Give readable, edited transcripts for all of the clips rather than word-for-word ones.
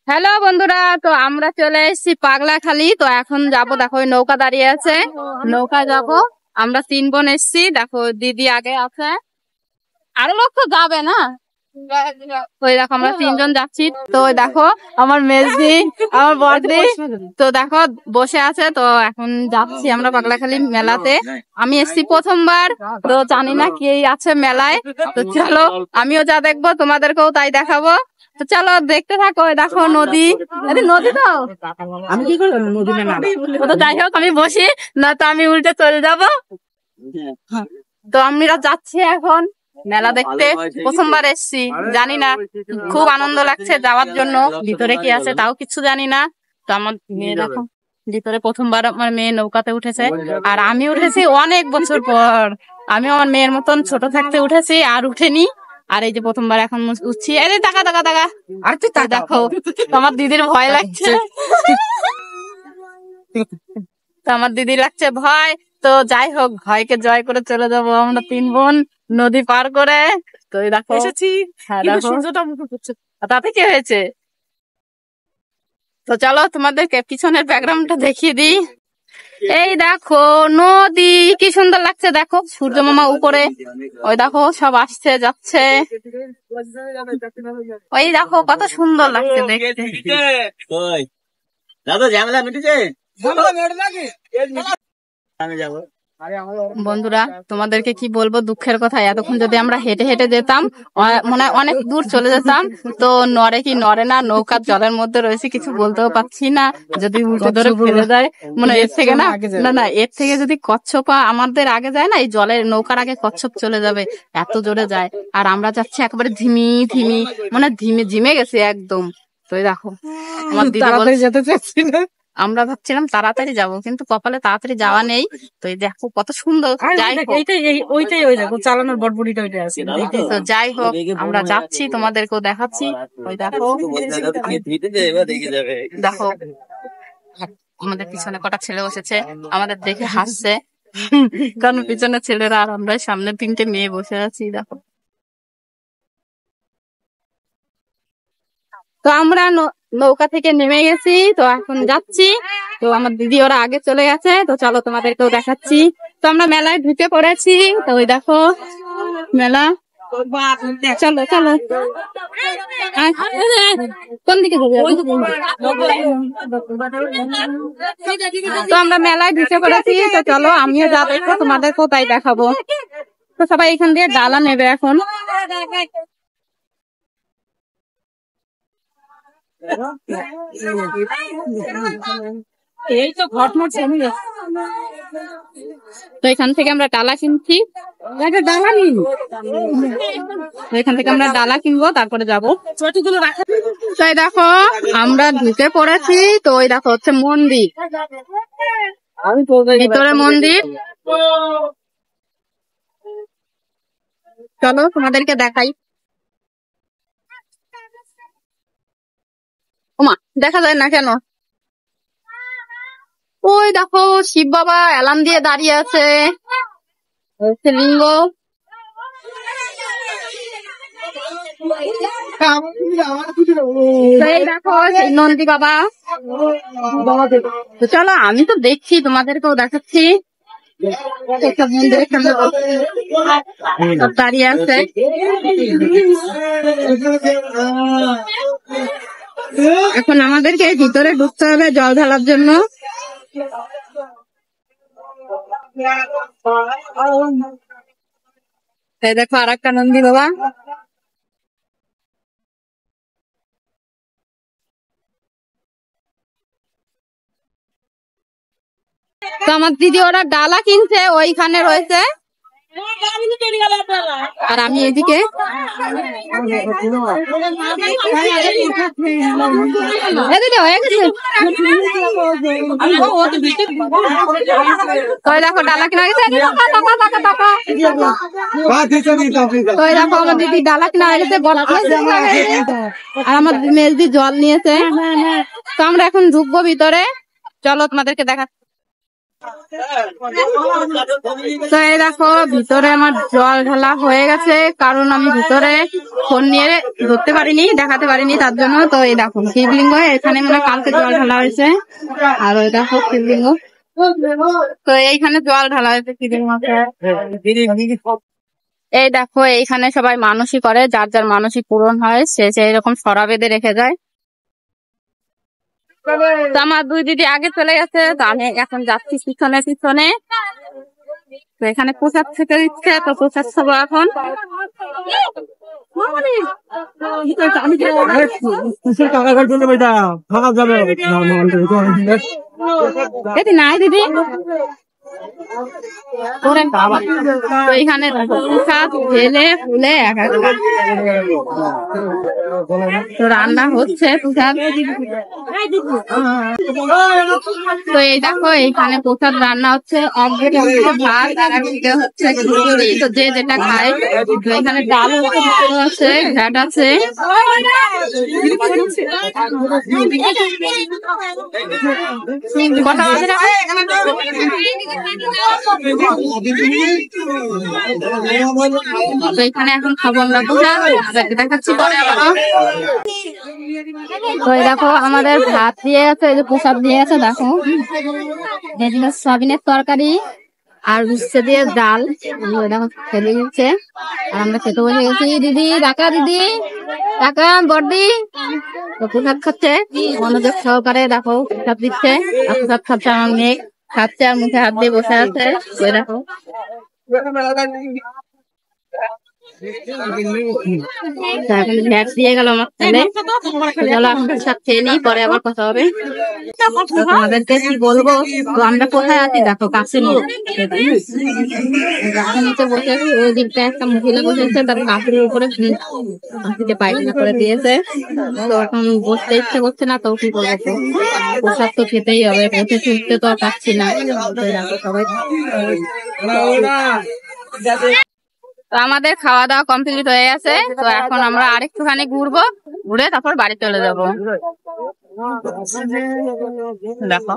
Hello বন্ধুরা, তো আমরা চলে এসেছি পাগলাখালি। তো এখন যাব, দেখো ওই নৌকা দাঁড়িয়ে আছে, নৌকায় যাব। আমরা 3 বোন এসেছি, দেখো দিদি আগে আছে, আরো লোক তো যাবে না। ওই দেখো আমরা 3 জন যাচ্ছি। তো ওই দেখো আমার মেজদি, আমার বড়দি, তো দেখো বসে আছে। তো এখন যাচ্ছি আমরা পাগলাখালি মেলাতে। আমি এসেছি প্রথমবার, তো জানি না কি আছে মেলায়। তো চলো আমিও যা দেখবো তোমাদেরকেও তাই দেখাবো। তো চলো দেখতে থাকো। দেখো নদী, নদী তো আমি কি করবো, নদী না। তো যাই হোক আমি বসি, না তো আমি উল্টে চলে যাব। তো আমরা যাচ্ছি এখন মেলা দেখতে। প্রথমবার এসছি, জানি না, খুব আনন্দ লাগছে যাওয়ার জন্য। ভিতরে কি আছে তাও কিছু জানি না। তো আমার মেয়ে দেখো ভিতরে প্রথমবার আমার মেয়ে নৌকাতে উঠেছে, আর আমি উঠেছি অনেক বছর পর। আমি আমার মেয়ের মতন ছোট থাকতে উঠেছি, আর উঠেনি। আর এই যে প্রথমবার এখন উঠছি। আরে টাকা টাকা টাকা, আর তুই দেখো আমার দিদির ভয় লাগছে। তো আমার দিদি লাগছে ভয়। তো যাই হোক, ভয়কে জয় করে চলে যাবো আমরা 3 বোন নদী পার করে। তো এই দেখো এসেছি। হ্যাঁ দেখো সূর্যটা মুখে পড়ছে, তাতে কি হয়েছে। তো চলো তোমাদেরকে পিছনের ব্যাকগ্রাউন্ডটা দেখিয়ে দিই। এই দেখো নদী, কি সুন্দর লাগছে। দেখো সূর্য মামা উপরে, ওই দেখো সব আসছে যাচ্ছে। ওই দেখো কত সুন্দর লাগছে দেখতে। দাদা ঝামেলা মিটেছে। বন্ধুরা তোমাদেরকে কি বলবো, দুঃখের কথা, এতক্ষণ যদি আমরা হেঁটে হেঁটে যেতাম, মানে অনেক দূর চলে যেতাম। তো নড়ে কি নড়ে না, নৌকার জলের মধ্যে রয়েছে, কিছু বলতেও পারছি না। যদি উল্টে ধরে ফেলে দেয়, মানে এর থেকে না না না এর থেকে যদি কচ্ছপ আমাদের আগে যায় না, এই জলের নৌকার আগে কচ্ছপ চলে যাবে, এত জোরে যায়। আর আমরা যাচ্ছি একেবারে ধিমি ধিমি, মানে ঝিমে গেছে একদম। তো দেখো আমার দিদি যেতে চাচ্ছি না, আমরা ভাবছিলাম তাড়াতাড়ি যাব, কিন্তু কপালে তাড়াতাড়ি যাওয়া নেই। তো এই দেখো কত সুন্দর। ওইটাই ওই দেখো চালানোর বটবুটিটা ওইটাই আছে। তো যাই হোক আমরা যাচ্ছি, তোমাদেরকেও দেখাচ্ছি। ওই দেখো দেখো আমাদের পিছনে কটা ছেলে বসেছে, আমাদের দেখে হাসছে। কারণ পিছনে ছেলেরা আর আমরা সামনে 3টে মেয়ে বসে আছি। দেখো তো আমরা নৌকা থেকে নেমে গেছি, তো এখন যাচ্ছি। তো আমার দিদি ওরা আগে চলে গেছে। তো চলো তোমাদেরকেও দেখাচ্ছি। তো আমরা মেলায় ঢুকে পড়েছি। তো ওই দেখো মেলা, চলো চলো। কোন দিকে যাবে? তো আমরা মেলায় ঢুকে পড়েছি। তো চলো আমিও যা দেখবো তোমাদেরকেও তাই দেখাবো। তো সবাই এখান দিয়ে ডালা নেবে এখন। এই তো ঘটনা ছেড়ে গেছে। তো এখান থেকে আমরা ডালা কিনছি, ডালা নিন। এখান থেকে আমরা ডালা কিনবো, তারপরে যাবো। তাই দেখো আমরা ঢুকে পড়েছি। তো ওই দেখো হচ্ছে মন্দির, ভিতরে মন্দির। চলো তোমাদেরকে দেখাই। ওমা দেখা যায় না কেন? ওই দেখো শিব বাবা এলান দিয়ে দাঁড়িয়ে আছে, লিঙ্গ। দেখো নন্দী বাবা। চলো আমি তো দেখছি, তোমাদেরকেও দেখাচ্ছি। দাঁড়িয়ে আছে। এখন আমাদেরকে ভিতরে ঢুকতে হবে জল ঢালার জন্য। দেখো আর একটা নন্দী বাবা। তো আমার দিদি ওরা ডালা কিনছে, ওইখানে রয়েছে। আর আমি এদিকে দেখো ডালা কিনা গেছে। তো দেখো আমার দিদি ডালা কিনা হয়ে গেছে, আর আমার মেজদি জল নিয়েছে। তো আমরা এখন ঢুকবো ভিতরে, চলো তোমাদেরকে দেখা। তো এই দেখো ভিতরে আমার জল ঢালা হয়ে গেছে, কারণ আমি ভিতরে ফোন নিয়ে ধরতে পারিনি, দেখাতে পারিনি, তার জন্য। তো এই দেখো শিবলিঙ্গ, এখানে মানে কালকে জল ঢালা হয়েছে। আর ওই দেখো শিবলিঙ্গ, তো এইখানে জল ঢালা হয়েছে শিবলিঙ্গ। এই দেখো এইখানে সবাই মানসিক করে, যার যার মানসিক পূরণ হয় সে এরকম সরা বেঁধে রেখে যায়। তো আমার দুই দিদি আগে চলে গেছে, তো আমি এখন যাচ্ছি পিছনে পিছনে। তো এখানে প্রসাদ খেতে দিচ্ছে, তো প্রসাদ খাবো এখন। নাই দিদি তো এখানে প্রসাদ ঢেলে ফুলে তো রান্না হচ্ছে প্রসাদ। তো এই দেখো এইখানে প্রসাদ রান্না হচ্ছে, একদিকে হচ্ছে ভাত আর একদিকে হচ্ছে খিচুড়ি। তো যে যেটা খায়, তো এখানে ডাল আছে, ঘাট আছে। কটা বাজে তো এখানে এখন খাবো আমরা প্রসাদ, দেখাচ্ছি পরে আবার। তো দেখো আমাদের ভাত দিয়ে গেছে, এই যে প্রসাদ দিয়ে গেছে। দেখো এদিকে সয়াবিনের তরকারি আর উচ্ছে দিয়ে ডাল, দেখো খেতে দিচ্ছে। আর আমরা খেতে বসে গেছি। দিদি টাকা, দিদি টাকা, বড়দি তো প্রসাদ খাচ্ছে মনোযোগ সহকারে। দেখো প্রসাদ দিচ্ছে, আর প্রসাদ খাচ্ছে আমার মেয়ে, খাচ্ছে আর মুখে হাত দিয়ে বসে আছে। দেখো দিয়ে গেল আমার ছেলে। চলো এখন প্রসাদ খেয়ে নিই, পরে আবার কথা হবে। তোমাদেরকে কি বলবো, তো আমরা কোথায় আছি দেখো, কাছে নিচে বসে আছি। ওই দিকটা একটা মহিলা বসেছে, তার কাপড়ের উপরে পায়খানা করে দিয়েছে। তো এখন বসতে ইচ্ছে করছে না, তো কি করবো, প্রসাদ তো খেতেই হবে, বসে ছুটতে তো আর পাচ্ছি না। সবাই তো আমাদের খাওয়া দাওয়া কমপ্লিট হয়ে গেছে। তো এখন আমরা আরেকটুখানি ঘুরবো, ঘুরে তারপর বাড়ি চলে যাবো। দেখো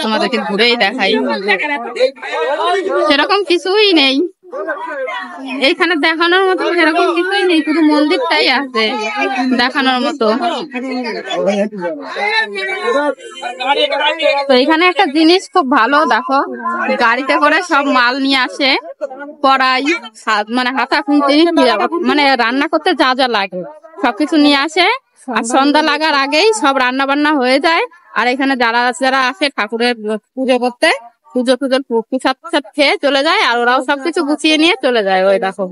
তোমাদেরকে ঘুরেই দেখাই, সেরকম কিছুই নেই এইখানে দেখানোর মতো, সেরকম কিছুই নেই, শুধু মন্দিরটাই আছে দেখানোর মতো। তো এখানে একটা জিনিস খুব ভালো, দেখো গাড়িতে করে সব মাল নিয়ে আসে, কড়াই মানে হাতা খুঁটি, মানে রান্না করতে যা যা লাগে সবকিছু নিয়ে আসে। আর সন্ধ্যা লাগার আগেই সব রান্না বান্না হয়ে যায়। আর এখানে যারা যারা আসে ঠাকুরের পুজো করতে, পুজো প্রসাদ খেয়ে চলে যায়। আর ওরাও সবকিছু গুছিয়ে নিয়ে চলে যায়। ওই দেখো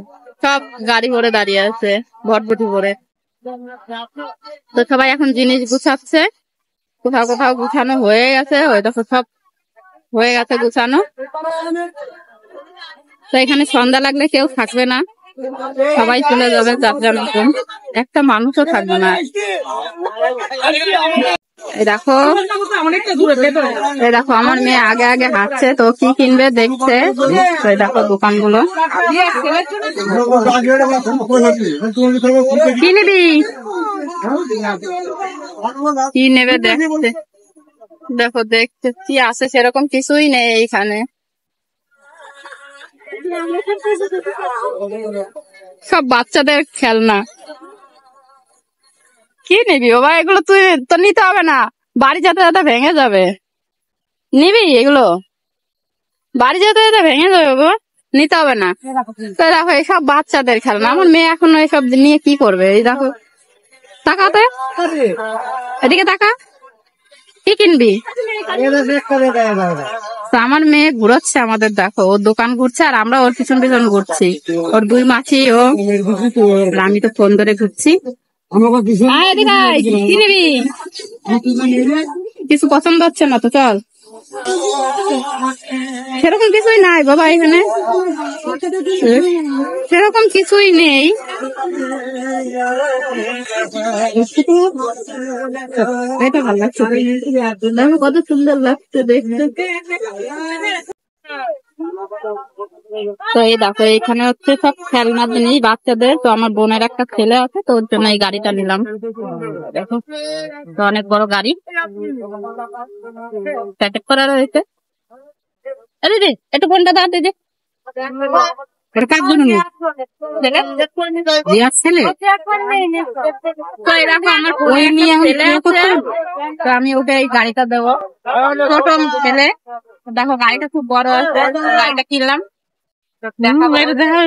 সব গাড়ি ভরে দাঁড়িয়ে আছে, ভটভটি ভরে। তো সবাই এখন জিনিস গুছাচ্ছে, কোথাও কোথাও গুছানো হয়ে গেছে। ওই দেখো সব হয়ে গেছে গুছানো। তো এখানে সন্ধ্যা লাগলে কেউ থাকবে না, সবাই চলে যাবে যাত্রা মতন, একটা মানুষও থাকবে না। এই দেখো আমার মেয়ে আগে আগে হাঁটছে, তো কি কিনবে দেখছে। এই দেখো দোকানগুলো, কি নিবি, কি নেবে দেখছে। দেখো দেখছে কি আছে, সেরকম কিছুই নেই এইখানে, সব বাচ্চাদের খেলনা। কি নিবি বাবা, এগুলো তুই তো নিতে হবে না, বাড়ি যেতে যেতে ভেঙে যাবে। নিবি এগুলো, বাড়ি যেতে যেতে ভেঙে যাবে গো, নিতে হবে না। তো দেখো এইসব বাচ্চাদের খেলনা, আমার মেয়ে এখন এইসব নিয়ে কি করবে। এই দেখো তাকাতে, এদিকে তাকা, কি কিনবি। আমার মেয়ে ঘুরাচ্ছে আমাদের, দেখো ওর দোকান ঘুরছে আর আমরা ওর পিছন পিছন ঘুরছি, ওর দুই মাছি ও, আমি তো ফোন ধরে ঘুরছি। কি নিবি, কিছু পছন্দ হচ্ছে না তো চল। সেরকম কিছুই নাই বাবা এখানে, সেরকম কিছুই নেই। এটা ভালো লাগছে, দেখো কত সুন্দর লাগছে দেখতে। তো এই দেখো এখানে হচ্ছে সব খেলনা জিনিস বাচ্চাদের। তো আমার বোনের একটা ছেলে আছে, তো ওর জন্য এই গাড়িটা নিলাম। দেখো তো অনেক বড় গাড়ি প্যাকেট করা রয়েছে। আরে দিদি একটু ফোনটা দাও দিদি। এটা কার জন্য নিয়ে? রিয়ার ছেলে। তো এই দেখো আমার ওই নিয়ে ছেলে আছে, তো আমি ওকে এই গাড়িটা দেবো। ছোট ছেলে, দেখো গাড়িটা খুব বড় আছে, গাড়িটা কিনলাম। দেবো দেখে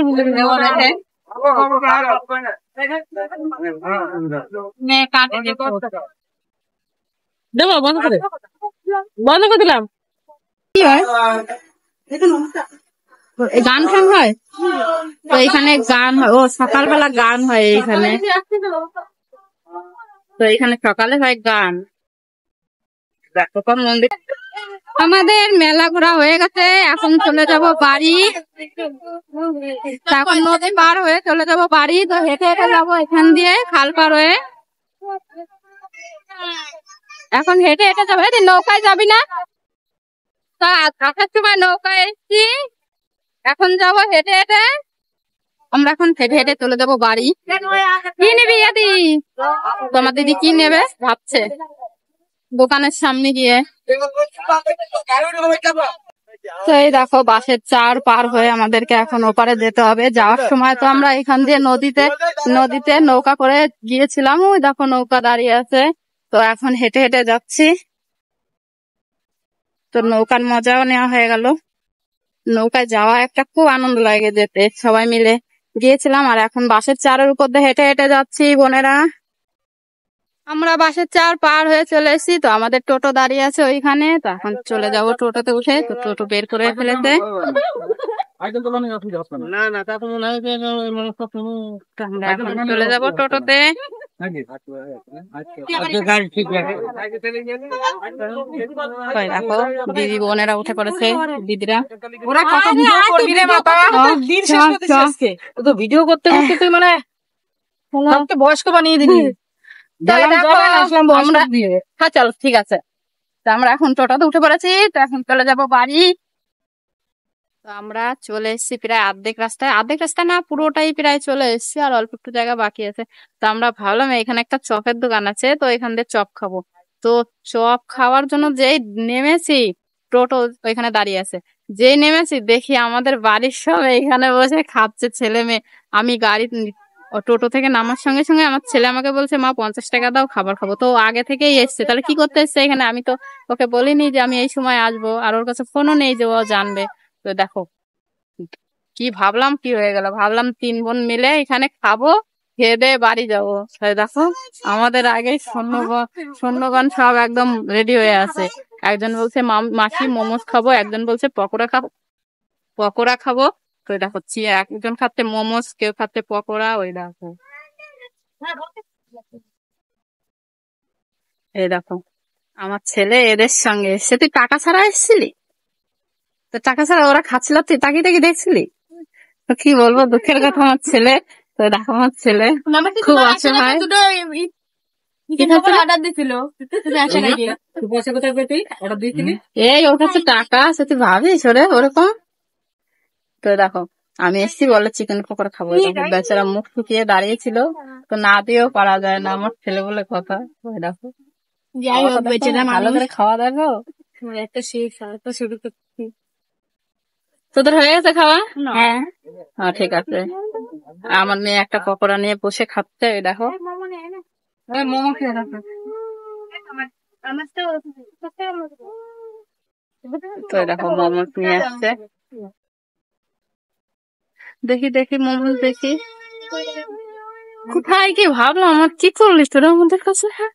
দেবো বন্ধ করে দিলাম। কি হয় গান ফান হয়? তো এখানে গান হয়, ও সকালবেলা গান হয় এইখানে। তো এখানে সকালে হয় গান। দেখো কোন মন্দির। আমাদের মেলা ঘোরা হয়ে গেছে, এখন চলে যাব বাড়ি। এখন নদী পার হয়ে চলে যাব বাড়ি। তো হেঁটে হেঁটে যাবো এখান দিয়ে খাল পার হয়ে। এখন হেঁটে হেঁটে যাবো। নৌকায় যাবি না? তা আসার সময় নৌকায় এসছি, এখন যাব হেঁটে হেঁটে। আমরা এখন হেঁটে হেঁটে চলে যাবো বাড়ি। কি নিবি দিদি? তোমার দিদি কি নেবে ভাবছে দোকানের সামনে গিয়ে। তো এই দেখো বাসের চার পার হয়ে আমাদেরকে এখন ওপারে যেতে হবে। যাওয়ার সময় তো আমরা এখান দিয়ে নদীতে নৌকা করে গিয়েছিলাম। ওই দেখো নৌকা দাঁড়িয়ে আছে। তো এখন হেঁটে হেঁটে যাচ্ছি। তো নৌকার মজাও নেওয়া হয়ে গেল। নৌকায় যাওয়া একটা খুব আনন্দ লাগে, যেতে সবাই মিলে গিয়েছিলাম। আর এখন বাসের চারের উপর দিয়ে হেঁটে হেঁটে যাচ্ছি বোনেরা। আমরা বাসের চার পার হয়ে চলে এসেছি। তো আমাদের টোটো দাঁড়িয়ে আছে ওইখানে। তো এখন চলে যাব টোটোতে উঠে। তো টোটো বের করে ফেলেছে। আমরা এখন চলে যাব টোটোতে। দেখো দিদি বোনেরা উঠে পড়েছে। দিদিরা ভিডিও করতে করতে তুই মানে বয়স্ক বানিয়ে দিবি। হ্যাঁ চলো ঠিক আছে। তো আমরা এখন টোটোতে উঠে পড়েছি। তো এখন চলে যাব বাড়ি। তো আমরা চলে এসেছি প্রায় অর্ধেক রাস্তা না পুরোটাই প্রায় চলে এসেছি, আর অল্প একটু জায়গা বাকি আছে। তো আমরা ভাবলাম এখানে একটা চপের দোকান আছে, তো এখান দিয়ে চপ খাবো। তো চপ খাওয়ার জন্য যেই নেমেছি, টোটো ওইখানে দাঁড়িয়ে আছে, যেই নেমেছি দেখি আমাদের বাড়ির সব এখানে বসে খাচ্ছে ছেলে মেয়ে। আমি টোটো থেকে নামার সঙ্গে সঙ্গে আমার ছেলে আমাকে বলছে মা 50 টাকা দাও, খাবার খাবো। তো ও আগে থেকেই এসছে, তাহলে কি করতে এসছে এখানে? আমি তো ওকে বলিনি যে আমি এই সময় আসবো, আর ওর কাছে ফোনও নেই যে ও জানবে। তো দেখো কি ভাবলাম, কি হয়ে গেল। ভাবলাম 3 বোন মিলে এখানে খাবো, খেয়ে দিয়ে বাড়ি যাবো। তাই দেখো আমাদের আগে সৈন্যগণ সব একদম রেডি হয়ে আছে। একজন বলছে মাসি মোমোস খাবো, একজন বলছে পকোড়া খাবো। তো দেখো একজন খাচ্ছে মোমোস, কেউ খাচ্ছে পকোড়া। ওই দেখো এই দেখো আমার ছেলে এদের সঙ্গে এসছে। তুই টাকা ছাড়া এসেছিলি? তো টাকা ছাড়া ওরা খাচ্ছিল, তুই তাকিয়ে তাকিয়ে দেখছিলি? তো কি বলবো, দুঃখের কথা আমার ছেলে। তো দেখো আমার ছেলে খুব অসহায়। এই ওর কাছে টাকা আছে, তুই ভাবিস ওরে ওরকম? তো দেখো আমি এসছি বলে চিকেন পকোড়া খাবো। বেচারা মুখ শুকিয়ে দাঁড়িয়েছিল, তো না দিয়েও পারা যায় না, আমার ছেলে বলে কথা। দেখো ভালো করে খাওয়া দেখো একটা শুরু করছি। তোদের হয়ে গেছে খাওয়া? হ্যাঁ ঠিক আছে। আমার মেয়ে একটা পকোড়া নিয়ে বসে খাচ্ছে। দেখো মোমো খেয়ে দেখো। তো দেখো মোমো নিয়ে আসছে। দেখি দেখি মোমো দেখি কোথায় কি। ভাবলাম আমার কি করলিস তোরা আমাদের কাছে? হ্যাঁ